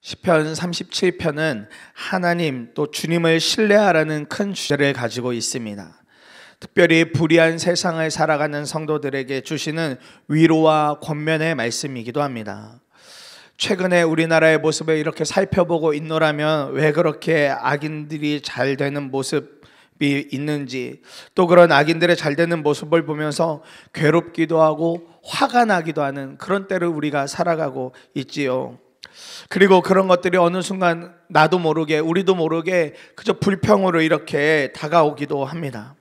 시편 37편은 하나님 또 주님을 신뢰하라는 큰 주제를 가지고 있습니다. 특별히 불의한 세상을 살아가는 성도들에게 주시는 위로와 권면의 말씀이기도 합니다. 최근에 우리나라의 모습을 이렇게 살펴보고 있노라면 왜 그렇게 악인들이 잘 되는 모습이 있는지, 또 그런 악인들의 잘 되는 모습을 보면서 괴롭기도 하고 화가 나기도 하는 그런 때를 우리가 살아가고 있지요. 그리고 그런 것들이 어느 순간 나도 모르게 우리도 모르게 그저 불평으로 이렇게 다가오기도 합니다.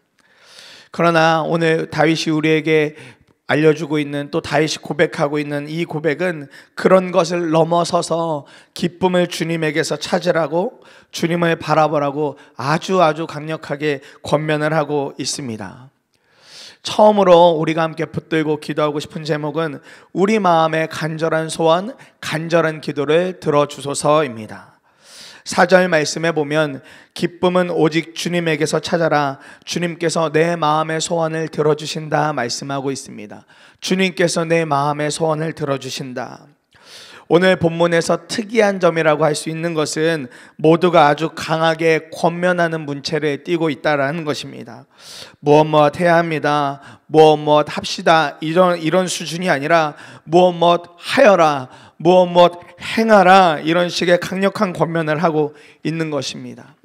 그러나 오늘 다윗이 우리에게 알려주고 있는, 또 다윗이 고백하고 있는 이 고백은 그런 것을 넘어서서 기쁨을 주님에게서 찾으라고, 주님을 바라보라고 아주 강력하게 권면을 하고 있습니다. 처음으로 우리가 함께 붙들고 기도하고 싶은 제목은 우리 마음의 간절한 소원, 간절한 기도를 들어주소서입니다. 4절 말씀에 보면 기쁨은 오직 주님에게서 찾아라, 주님께서 내 마음의 소원을 들어주신다 말씀하고 있습니다. 주님께서 내 마음의 소원을 들어주신다. 오늘 본문에서 특이한 점이라고 할 수 있는 것은 모두가 아주 강하게 권면하는 문체를 띠고 있다라는 것입니다. 무엇 해야 합니다, 무엇 합시다, 이런 수준이 아니라 무엇 하여라, 무엇 행하라, 이런 식의 강력한 권면을 하고 있는 것입니다.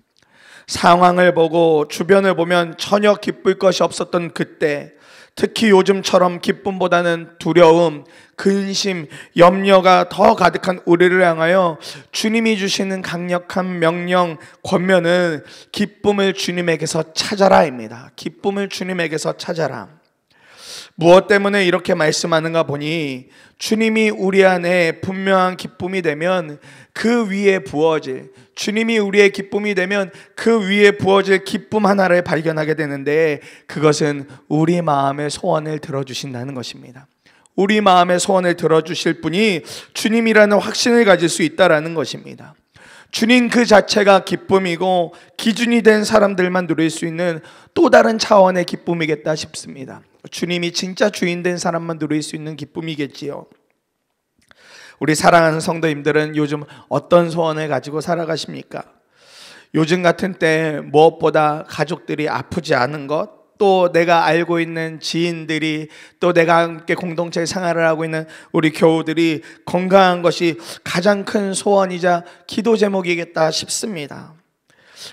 상황을 보고 주변을 보면 전혀 기쁠 것이 없었던 그때, 특히 요즘처럼 기쁨보다는 두려움, 근심, 염려가 더 가득한 우리를 향하여 주님이 주시는 강력한 명령, 권면은 기쁨을 주님에게서 찾아라입니다. 기쁨을 주님에게서 찾아라. 무엇 때문에 이렇게 말씀하는가 보니 주님이 우리 안에 분명한 기쁨이 되면 그 위에 부어질, 주님이 우리의 기쁨이 되면 그 위에 부어질 기쁨 하나를 발견하게 되는데, 그것은 우리 마음의 소원을 들어주신다는 것입니다. 우리 마음의 소원을 들어주실 분이 주님이라는 확신을 가질 수 있다는 것입니다. 주님 그 자체가 기쁨이고 기준이 된 사람들만 누릴 수 있는 또 다른 차원의 기쁨이겠다 싶습니다. 주님이 진짜 주인 된 사람만 누릴 수 있는 기쁨이겠지요. 우리 사랑하는 성도님들은 요즘 어떤 소원을 가지고 살아가십니까? 요즘 같은 때 무엇보다 가족들이 아프지 않은 것, 또 내가 알고 있는 지인들이, 또 내가 함께 공동체 생활을 하고 있는 우리 교우들이 건강한 것이 가장 큰 소원이자 기도 제목이겠다 싶습니다.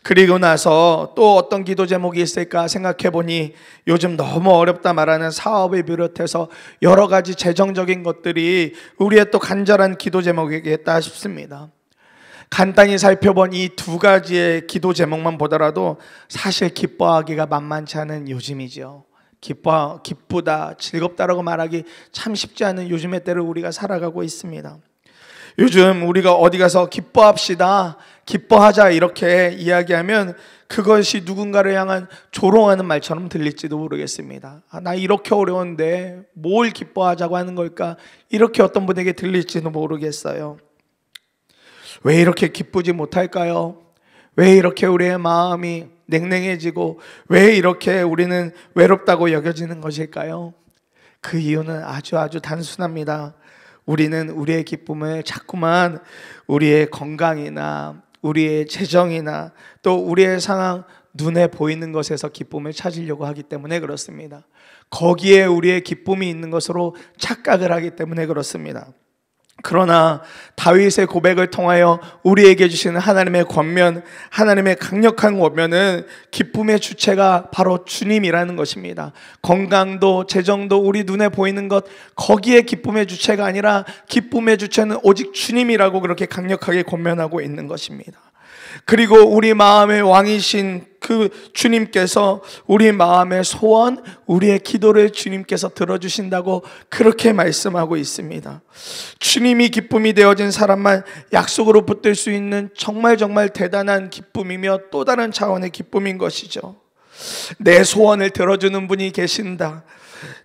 그리고 나서 또 어떤 기도 제목이 있을까 생각해 보니 요즘 너무 어렵다 말하는 사업을 비롯해서 여러 가지 재정적인 것들이 우리의 또 간절한 기도 제목이겠다 싶습니다. 간단히 살펴본 이 두 가지의 기도 제목만 보더라도 사실 기뻐하기가 만만치 않은 요즘이죠. 기쁘다, 즐겁다라고 말하기 참 쉽지 않은 요즘의 때를 우리가 살아가고 있습니다. 요즘 우리가 어디 가서 기뻐합시다, 기뻐하자 이렇게 이야기하면 그것이 누군가를 향한 조롱하는 말처럼 들릴지도 모르겠습니다. 나 이렇게 어려운데 뭘 기뻐하자고 하는 걸까, 이렇게 어떤 분에게 들릴지도 모르겠어요. 왜 이렇게 기쁘지 못할까요? 왜 이렇게 우리의 마음이 냉랭해지고 왜 이렇게 우리는 외롭다고 여겨지는 것일까요? 그 이유는 아주 단순합니다. 우리는 우리의 기쁨을 자꾸만 우리의 건강이나 우리의 재정이나 또 우리의 상황, 눈에 보이는 것에서 기쁨을 찾으려고 하기 때문에 그렇습니다. 거기에 우리의 기쁨이 있는 것으로 착각을 하기 때문에 그렇습니다. 그러나 다윗의 고백을 통하여 우리에게 주시는 하나님의 권면, 하나님의 강력한 권면은 기쁨의 주체가 바로 주님이라는 것입니다. 건강도 재정도 우리 눈에 보이는 것, 거기에 기쁨의 주체가 아니라 기쁨의 주체는 오직 주님이라고 그렇게 강력하게 권면하고 있는 것입니다. 그리고 우리 마음의 왕이신 그 주님께서 우리 마음의 소원, 우리의 기도를 주님께서 들어주신다고 그렇게 말씀하고 있습니다. 주님이 기쁨이 되어진 사람만 약속으로 붙들 수 있는 정말 대단한 기쁨이며 또 다른 차원의 기쁨인 것이죠. 내 소원을 들어주는 분이 계신다,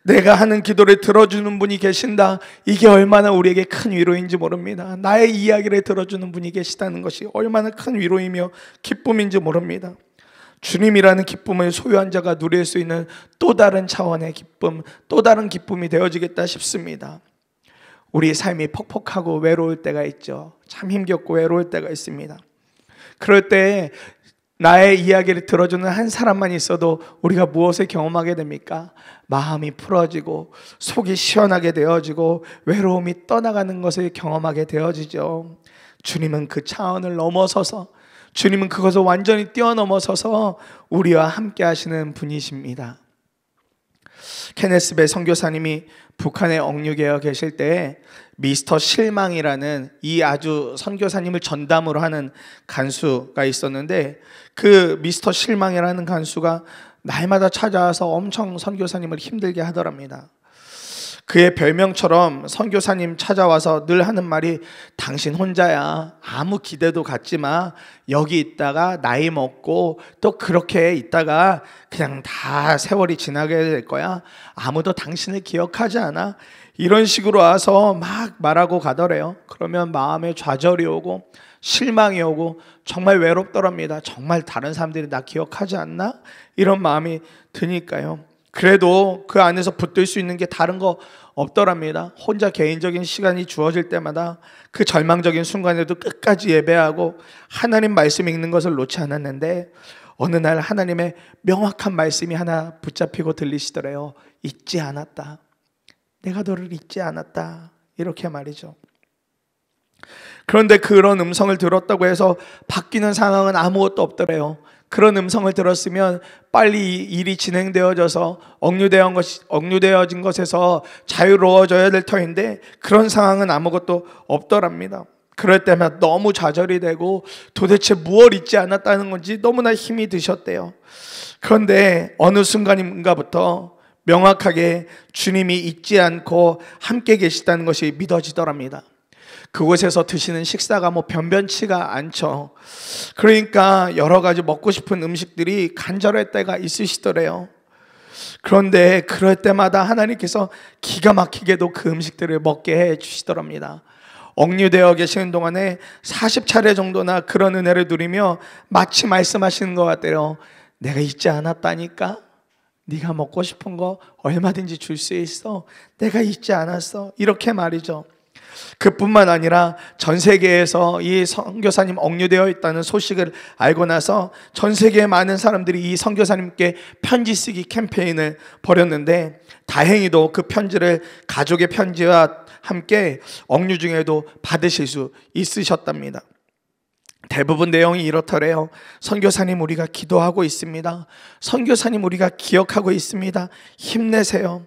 내가 하는 기도를 들어주는 분이 계신다, 이게 얼마나 우리에게 큰 위로인지 모릅니다. 나의 이야기를 들어주는 분이 계시다는 것이 얼마나 큰 위로이며 기쁨인지 모릅니다. 주님이라는 기쁨을 소유한 자가 누릴 수 있는 또 다른 차원의 기쁨, 또 다른 기쁨이 되어지겠다 싶습니다. 우리 삶이 퍽퍽하고 외로울 때가 있죠. 참 힘겹고 외로울 때가 있습니다. 그럴 때 나의 이야기를 들어주는 한 사람만 있어도 우리가 무엇을 경험하게 됩니까? 마음이 풀어지고 속이 시원하게 되어지고 외로움이 떠나가는 것을 경험하게 되어지죠. 주님은 그 차원을 넘어서서, 주님은 그것을 완전히 뛰어넘어서서 우리와 함께 하시는 분이십니다. 케네스 배 선교사님이 북한에 억류되어 계실 때 미스터 실망이라는 이 아주 선교사님을 전담으로 하는 간수가 있었는데, 그 미스터 실망이라는 간수가 날마다 찾아와서 엄청 선교사님을 힘들게 하더랍니다. 그의 별명처럼 선교사님 찾아와서 늘 하는 말이, 당신 혼자야. 아무 기대도 갖지 마. 여기 있다가 나이 먹고 또 그렇게 있다가 그냥 다 세월이 지나게 될 거야. 아무도 당신을 기억하지 않아. 이런 식으로 와서 막 말하고 가더래요. 그러면 마음에 좌절이 오고 실망이 오고 정말 외롭더랍니다. 정말 다른 사람들이 나 기억하지 않나? 이런 마음이 드니까요. 그래도 그 안에서 붙들 수 있는 게 다른 거 없더랍니다. 혼자 개인적인 시간이 주어질 때마다 그 절망적인 순간에도 끝까지 예배하고 하나님 말씀 읽는 것을 놓지 않았는데, 어느 날 하나님의 명확한 말씀이 하나 붙잡히고 들리시더래요. 잊지 않았다. 내가 너를 잊지 않았다. 이렇게 말이죠. 그런데 그런 음성을 들었다고 해서 바뀌는 상황은 아무것도 없더래요. 그런 음성을 들었으면 빨리 일이 진행되어져서 억류되어진 것에서 자유로워져야 될 터인데, 그런 상황은 아무것도 없더랍니다. 그럴 때마다 너무 좌절이 되고 도대체 무엇을 잊지 않았다는 건지 너무나 힘이 드셨대요. 그런데 어느 순간인가부터 명확하게 주님이 잊지 않고 함께 계시다는 것이 믿어지더랍니다. 그곳에서 드시는 식사가 변변치가 않죠. 그러니까 여러 가지 먹고 싶은 음식들이 간절할 때가 있으시더래요. 그런데 그럴 때마다 하나님께서 기가 막히게도 그 음식들을 먹게 해 주시더랍니다. 억류되어 계시는 동안에 40차례 정도나 그런 은혜를 누리며 마치 말씀하시는 것 같아요. 내가 잊지 않았다니까? 네가 먹고 싶은 거 얼마든지 줄 수 있어. 내가 잊지 않았어. 이렇게 말이죠. 그뿐만 아니라 전 세계에서 이 선교사님 억류되어 있다는 소식을 알고 나서 전 세계의 많은 사람들이 이 선교사님께 편지 쓰기 캠페인을 벌였는데, 다행히도 그 편지를 가족의 편지와 함께 억류 중에도 받으실 수 있으셨답니다. 대부분 내용이 이렇더래요. 선교사님, 우리가 기도하고 있습니다. 선교사님, 우리가 기억하고 있습니다. 힘내세요.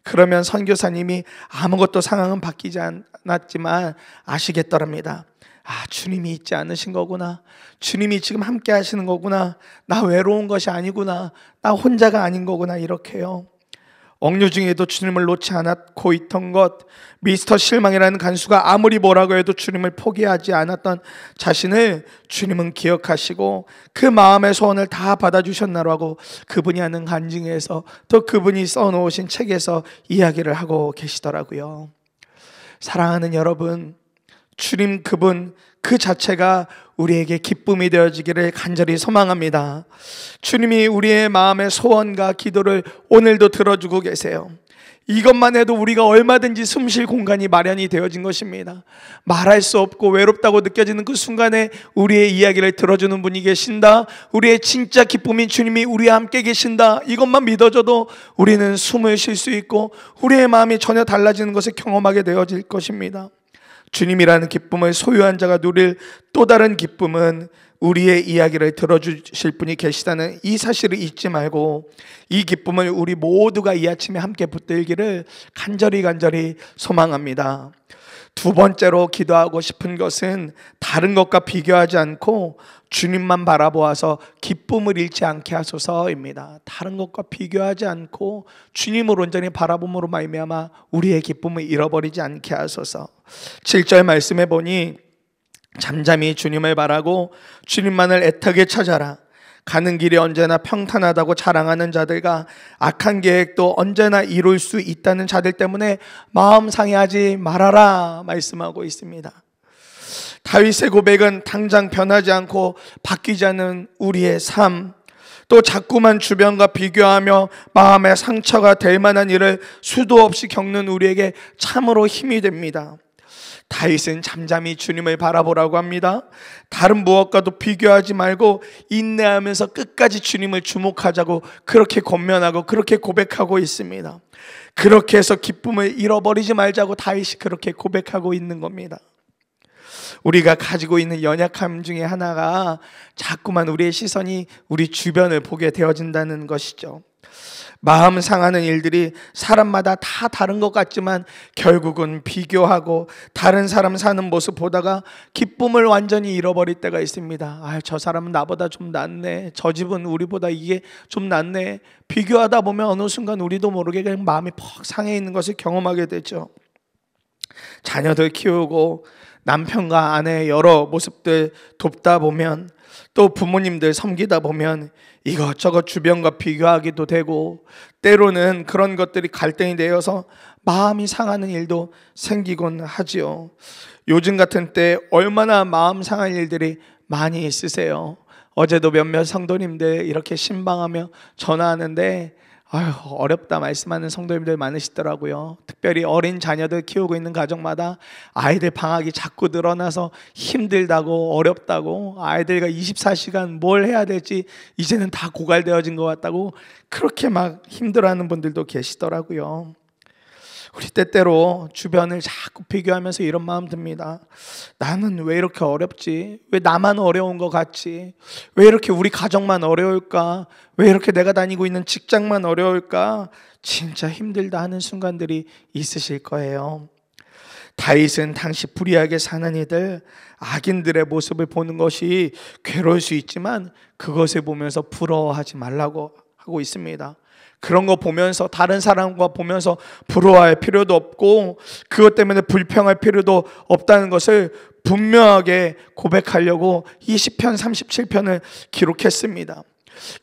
그러면 선교사님이 아무것도 상황은 바뀌지 않았지만 아시겠더랍니다. 아, 주님이 잊지 않으신 거구나. 주님이 지금 함께 하시는 거구나. 나 외로운 것이 아니구나. 나 혼자가 아닌 거구나. 이렇게요. 억류 중에도 주님을 놓지 않았고 있던 것, 미스터 실망이라는 간수가 아무리 뭐라고 해도 주님을 포기하지 않았던 자신을 주님은 기억하시고 그 마음의 소원을 다 받아주셨나라고 그분이 하는 간증에서, 또 그분이 써놓으신 책에서 이야기를 하고 계시더라고요. 사랑하는 여러분, 주님 그분 그 자체가 우리에게 기쁨이 되어지기를 간절히 소망합니다. 주님이 우리의 마음의 소원과 기도를 오늘도 들어주고 계세요. 이것만 해도 우리가 얼마든지 숨쉴 공간이 마련이 되어진 것입니다. 말할 수 없고 외롭다고 느껴지는 그 순간에 우리의 이야기를 들어주는 분이 계신다. 우리의 진짜 기쁨인 주님이 우리와 함께 계신다. 이것만 믿어줘도 우리는 숨을 쉴 수 있고 우리의 마음이 전혀 달라지는 것을 경험하게 되어질 것입니다. 주님이라는 기쁨을 소유한 자가 누릴 또 다른 기쁨은 우리의 이야기를 들어주실 분이 계시다는 이 사실을 잊지 말고 이 기쁨을 우리 모두가 이 아침에 함께 붙들기를 간절히 소망합니다. 두 번째로 기도하고 싶은 것은 다른 것과 비교하지 않고 주님만 바라보아서 기쁨을 잃지 않게 하소서입니다. 다른 것과 비교하지 않고 주님을 온전히 바라봄으로 말미암아 우리의 기쁨을 잃어버리지 않게 하소서. 7절 말씀해 보니 잠잠히 주님을 바라고 주님만을 애타게 찾아라. 가는 길이 언제나 평탄하다고 자랑하는 자들과 악한 계획도 언제나 이룰 수 있다는 자들 때문에 마음 상해하지 말아라 말씀하고 있습니다. 다윗의 고백은 당장 변하지 않고 바뀌지 않는 우리의 삶, 또 자꾸만 주변과 비교하며 마음의 상처가 될 만한 일을 수도 없이 겪는 우리에게 참으로 힘이 됩니다. 다윗은 잠잠히 주님을 바라보라고 합니다. 다른 무엇과도 비교하지 말고 인내하면서 끝까지 주님을 주목하자고 그렇게 권면하고 그렇게 고백하고 있습니다. 그렇게 해서 기쁨을 잃어버리지 말자고 다윗이 그렇게 고백하고 있는 겁니다. 우리가 가지고 있는 연약함 중에 하나가 자꾸만 우리의 시선이 우리 주변을 보게 되어진다는 것이죠. 마음 상하는 일들이 사람마다 다 다른 것 같지만 결국은 비교하고 다른 사람 사는 모습 보다가 기쁨을 완전히 잃어버릴 때가 있습니다. 저 사람은 나보다 좀 낫네. 저 집은 우리보다 이게 좀 낫네. 비교하다 보면 어느 순간 우리도 모르게 그냥 마음이 퍽 상해 있는 것을 경험하게 되죠. 자녀들 키우고 남편과 아내의 여러 모습들 돕다 보면, 또 부모님들 섬기다 보면 이것저것 주변과 비교하기도 되고, 때로는 그런 것들이 갈등이 되어서 마음이 상하는 일도 생기곤 하지요. 요즘 같은 때 얼마나 마음 상할 일들이 많이 있으세요. 어제도 몇몇 성도님들 이렇게 신방하며 전화하는데 어렵다 말씀하는 성도님들 많으시더라고요. 특별히 어린 자녀들 키우고 있는 가정마다 아이들 방학이 자꾸 늘어나서 힘들다고, 어렵다고, 아이들과 24시간 뭘 해야 될지 이제는 다 고갈되어진 것 같다고 그렇게 막 힘들어하는 분들도 계시더라고요. 우리 때때로 주변을 자꾸 비교하면서 이런 마음 듭니다. 나는 왜 이렇게 어렵지? 왜 나만 어려운 것 같지? 왜 이렇게 우리 가정만 어려울까? 왜 이렇게 내가 다니고 있는 직장만 어려울까? 진짜 힘들다 하는 순간들이 있으실 거예요. 다윗은 당시 불의하게 사는 이들, 악인들의 모습을 보는 것이 괴로울 수 있지만 그것을 보면서 부러워하지 말라고 하고 있습니다. 그런 거 보면서 다른 사람과 보면서 부러워할 필요도 없고 그것 때문에 불평할 필요도 없다는 것을 분명하게 고백하려고 이 시편 37편을 기록했습니다.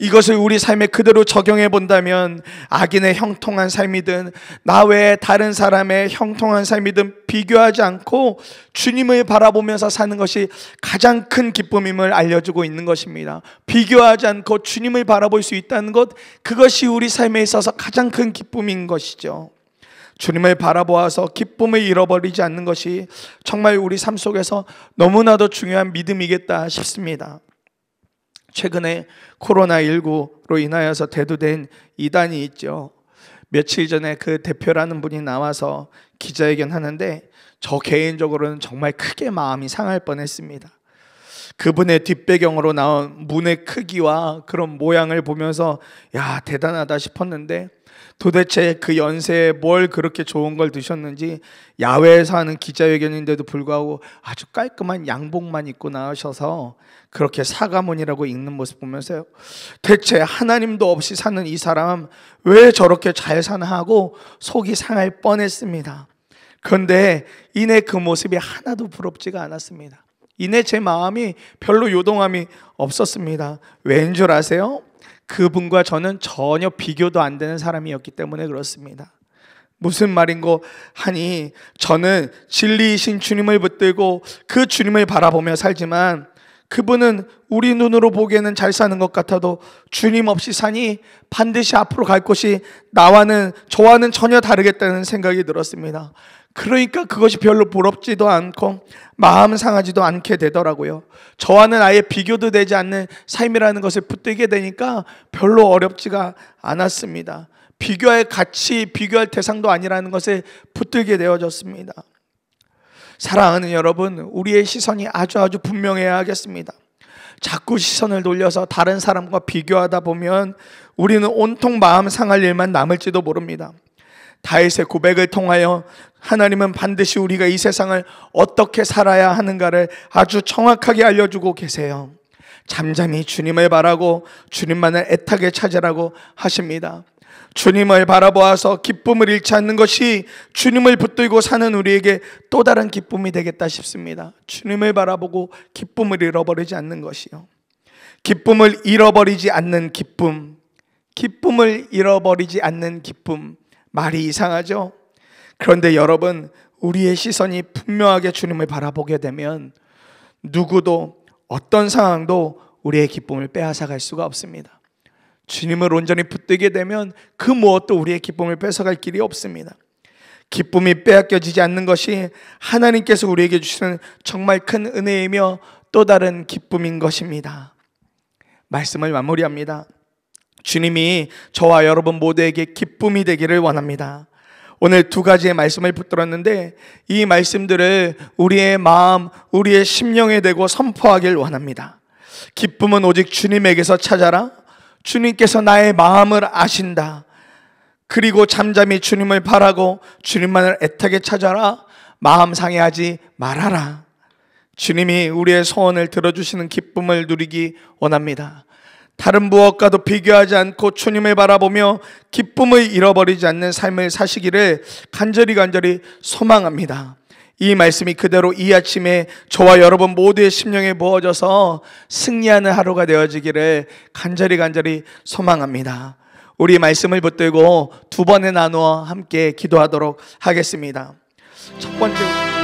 이것을 우리 삶에 그대로 적용해 본다면 악인의 형통한 삶이든 나 외에 다른 사람의 형통한 삶이든 비교하지 않고 주님을 바라보면서 사는 것이 가장 큰 기쁨임을 알려주고 있는 것입니다. 비교하지 않고 주님을 바라볼 수 있다는 것, 그것이 우리 삶에 있어서 가장 큰 기쁨인 것이죠. 주님을 바라보아서 기쁨을 잃어버리지 않는 것이 정말 우리 삶 속에서 너무나도 중요한 믿음이겠다 싶습니다. 최근에 코로나19로 인하여서 대두된 이단이 있죠. 며칠 전에 그 대표라는 분이 나와서 기자회견 하는데 저 개인적으로는 정말 크게 마음이 상할 뻔했습니다. 그분의 뒷배경으로 나온 문의 크기와 그런 모양을 보면서 야, 대단하다 싶었는데 도대체 그 연세에 뭘 그렇게 좋은 걸 드셨는지 야외에서 하는 기자회견인데도 불구하고 아주 깔끔한 양복만 입고 나오셔서 그렇게 사과문이라고 읽는 모습 보면서요, 대체 하나님도 없이 사는 이 사람 왜 저렇게 잘 사나 하고 속이 상할 뻔했습니다. 그런데 이내 그 모습이 하나도 부럽지가 않았습니다. 이내 제 마음이 별로 요동함이 없었습니다. 왠 줄 아세요? 그분과 저는 전혀 비교도 안 되는 사람이었기 때문에 그렇습니다. 무슨 말인고 하니 저는 진리이신 주님을 붙들고 그 주님을 바라보며 살지만 그분은 우리 눈으로 보기에는 잘 사는 것 같아도 주님 없이 사니 반드시 앞으로 갈 곳이 저와는 전혀 다르겠다는 생각이 들었습니다. 그러니까 그것이 별로 부럽지도 않고 마음 상하지도 않게 되더라고요. 저와는 아예 비교도 되지 않는 삶이라는 것을 붙들게 되니까 별로 어렵지가 않았습니다. 비교할 가치, 비교할 대상도 아니라는 것을 붙들게 되어졌습니다. 사랑하는 여러분, 우리의 시선이 아주 분명해야 하겠습니다. 자꾸 시선을 돌려서 다른 사람과 비교하다 보면 우리는 온통 마음 상할 일만 남을지도 모릅니다. 다윗의 고백을 통하여 하나님은 반드시 우리가 이 세상을 어떻게 살아야 하는가를 아주 정확하게 알려주고 계세요. 잠잠히 주님을 바라고 주님만을 애타게 찾으라고 하십니다. 주님을 바라보아서 기쁨을 잃지 않는 것이 주님을 붙들고 사는 우리에게 또 다른 기쁨이 되겠다 싶습니다. 주님을 바라보고 기쁨을 잃어버리지 않는 것이요. 기쁨을 잃어버리지 않는 기쁨, 기쁨을 잃어버리지 않는 기쁨, 말이 이상하죠? 그런데 여러분, 우리의 시선이 분명하게 주님을 바라보게 되면 누구도 어떤 상황도 우리의 기쁨을 빼앗아갈 수가 없습니다. 주님을 온전히 붙들게 되면 그 무엇도 우리의 기쁨을 뺏어갈 길이 없습니다. 기쁨이 빼앗겨지지 않는 것이 하나님께서 우리에게 주시는 정말 큰 은혜이며 또 다른 기쁨인 것입니다. 말씀을 마무리합니다. 주님이 저와 여러분 모두에게 기쁨이 되기를 원합니다. 오늘 두 가지의 말씀을 붙들었는데 이 말씀들을 우리의 마음, 우리의 심령에 대고 선포하길 원합니다. 기쁨은 오직 주님에게서 찾아라. 주님께서 나의 마음을 아신다. 그리고 잠잠히 주님을 바라고 주님만을 애타게 찾아라. 마음 상해하지 말아라. 주님이 우리의 소원을 들어주시는 기쁨을 누리기 원합니다. 다른 무엇과도 비교하지 않고 주님을 바라보며 기쁨을 잃어버리지 않는 삶을 사시기를 간절히 소망합니다. 이 말씀이 그대로 이 아침에 저와 여러분 모두의 심령에 부어져서 승리하는 하루가 되어지기를 간절히 소망합니다. 우리 말씀을 붙들고 두 번에 나누어 함께 기도하도록 하겠습니다. 첫 번째